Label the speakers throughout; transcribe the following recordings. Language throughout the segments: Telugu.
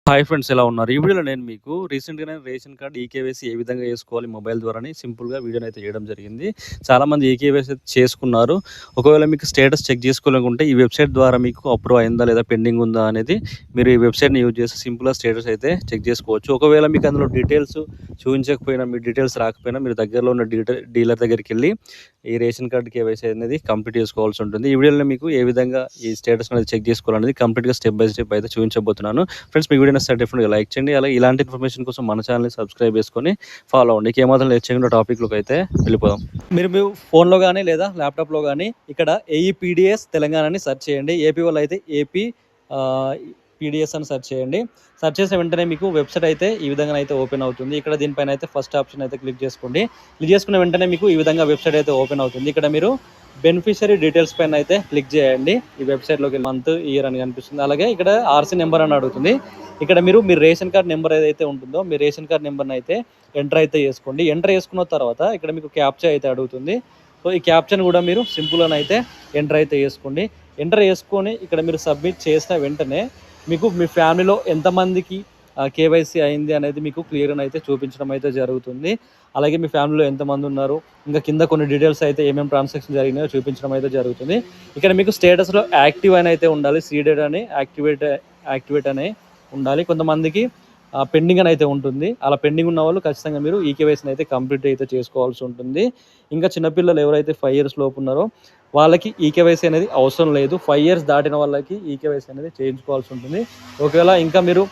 Speaker 1: హాయ్ ఫ్రెండ్స్, ఎలా ఉన్నారు? ఈ వీడియోలో నేను మీకు రీసెంట్‌గానే రేషన్ కార్డ్ ఈకేవైసీ ఏ విధంగా చేసుకోవాలి మొబైల్ ద్వారాని సింపుల్‌గా వీడియోనైతే చేయడం జరిగింది. చాలామంది ఈకేవైసీ చేసుకున్నారు. ఒకవేళ మీకు స్టేటస్ చెక్ చేసుకోవాలనుకుంటే ఈ వెబ్‌సైట్ ద్వారా మీకు అప్రూవ్ అయిందా లేదా పెండింగ్ ఉందా అనేది మీరు ఈ వెబ్‌సైట్‌ని యూజ్ చేసి సింపుల్‌గా స్టేటస్ అయితే చెక్ చేసుకోవచ్చు. ఒకవేళ మీకు అందులో డీటెయిల్స్ చూపించకపోయినా, మీ డీటెయిల్స్ రాకపోయినా మీరు దగ్గరలో ఉన్న డీలర్ దగ్గరికెళ్ళి ఈ రేషన్ కార్డ్ కేవైసీ అనేది కంప్లీట్ చేసుకోవాల్సి ఉంటుంది. ఈ వీడియోలో మీకు ఏ విధంగా ఈ స్టేటస్ అనేది చెక్ చేసుకోవాలనేది కంప్లీట్‌గా స్టెప్ బై స్టెప్ అయితే చూపించబోతున్నాను. ఫ్రెండ్స్, మీ వీడియో నచ్చితే డెఫినెట్‌గా లైక్ చేయండి. అలాగే ఇలాంటి ఇన్ఫర్మేషన్ కోసం మన ఛానల్‌ని సబ్స్క్రైబ్ చేసుకొని ఫాలో అవ్వండి. ఇక ఏమాత్రం లేట్ చేయకుండా టాపిక్‌లోకి అయితే వెళ్ళిపోదాం. మీరు మీ ఫోన్‌లో గానీ లేదా ల్యాప్‌టాప్‌లో గానీ ఇక్కడ ఏఈపీడీఎస్ తెలంగాణ అని సెర్చ్ చేయండి. ఏపీ వాళ్ళు అయితే ఏపీ పీడిఎస్ అని సెర్చ్ చేయండి. సెర్చ్ చేసిన వెంటనే మీకు వెబ్సైట్ అయితే ఈ విధంగా అయితే ఓపెన్ అవుతుంది. ఇక్కడ దీనిపైన అయితే ఫస్ట్ ఆప్షన్ అయితే క్లిక్ చేసుకోండి. క్లిక్ చేసుకున్న వెంటనే మీకు ఈ విధంగా వెబ్సైట్ అయితే ఓపెన్ అవుతుంది. ఇక్కడ మీరు బెనిఫిషరీ డీటెయిల్స్ పైన అయితే క్లిక్ చేయండి. ఈ వెబ్సైట్లోకి మంత్, ఇయర్ అని కనిపిస్తుంది. అలాగే ఇక్కడ ఆర్సీ నెంబర్ అని అడుగుతుంది. ఇక్కడ మీరు మీ రేషన్ కార్డ్ నెంబర్ ఏదైతే ఉంటుందో మీ రేషన్ కార్డ్ నెంబర్ని అయితే ఎంటర్ అయితే చేసుకోండి. ఎంటర్ చేసుకున్న తర్వాత ఇక్కడ మీకు క్యాప్చా అయితే అడుగుతుంది. సో ఈ క్యాప్చాను కూడా మీరు సింపుల్గా అయితే ఎంటర్ అయితే చేసుకోండి. ఎంటర్ చేసుకొని ఇక్కడ మీరు సబ్మిట్ చేసిన వెంటనే మీకు మీ ఫ్యామిలీలో ఎంతమందికి కేవైసీ అయింది అనేది మీకు క్లియర్గా అయితే చూపించడం అయితే జరుగుతుంది. అలాగే మీ ఫ్యామిలీలో ఎంతమంది ఉన్నారు, ఇంకా కింద కొన్ని డీటెయిల్స్ అయితే ఏమేమి ట్రాన్సాక్షన్ జరిగినాయో చూపించడం అయితే జరుగుతుంది. ఇక్కడ మీకు స్టేటస్లో యాక్టివ్ అని అయితే ఉండాలి, సీడెడ్ అని యాక్టివేట్ అని ఉండాలి. కొంతమందికి పెండింగ్ అని అయితే ఉంటుంది. అలా పెండింగ్ ఉన్న వాళ్ళు ఖచ్చితంగా మీరు ఈకేవైసీని అయితే కంప్లీట్ అయితే చేసుకోవాల్సి ఉంటుంది. ఇంకా చిన్నపిల్లలు ఎవరైతే 5 years లోపు ఉన్నారో వాళ్ళకి ఈకేవైసీ అనేది అవసరం లేదు. 5 years దాటిన వాళ్ళకి ఈకేవైసీ అనేది చేయించుకోవాల్సి ఉంటుంది. ఒకవేళ ఇంకా మీరు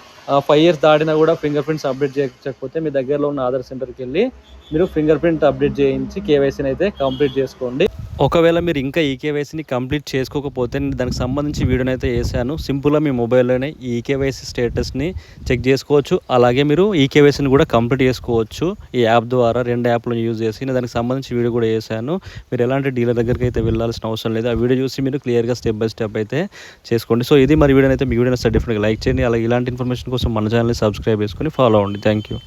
Speaker 1: 5 years దాటినా కూడా ఫింగర్ ప్రింట్స్ అప్డేట్ చేయకపోతే మీ దగ్గరలో ఉన్న ఆధార్ సెంటర్కి వెళ్ళి మీరు ఫింగర్ ప్రింట్ అప్డేట్ చేయించి కేవైసీని అయితే కంప్లీట్ చేసుకోండి. ఒకవేళ మీరు ఇంకా ఈకేవైసీని కంప్లీట్ చేసుకోకపోతే నేను దానికి సంబంధించి వీడియోని అయితే వేసాను. సింపుల్గా మీ మొబైల్లోనే ఈ ఈకేవైసీ స్టేటస్ని చెక్ చేసుకోవచ్చు. అలాగే మీరు ఈకేవైసీని కూడా కంప్లీట్ చేసుకోవచ్చు ఈ యాప్ ద్వారా. 2 యాప్లను యూజ్ చేసి నేను దానికి సంబంధించి వీడియో కూడా వేసాను. మీరు ఎలాంటి డీలర్ దగ్గరికి అయితే వెళ్ళాల్సిన అవసరం లేదు. ఆ వీడియో చూసి మీరు క్లియర్గా స్టెప్ బై స్టెప్ అయితే చేసుకోండి. సో ఇది మరి వీడియో అయితే మీ వీడియో డెఫినెట్గా లైక్ చేయండి. అలాగే ఇలాంటి ఇన్ఫర్మేషన్ కోసం మన ఛానల్ని సబ్స్క్రైబ్ చేసుకొని ఫాలో అవ్వండి. Thank you.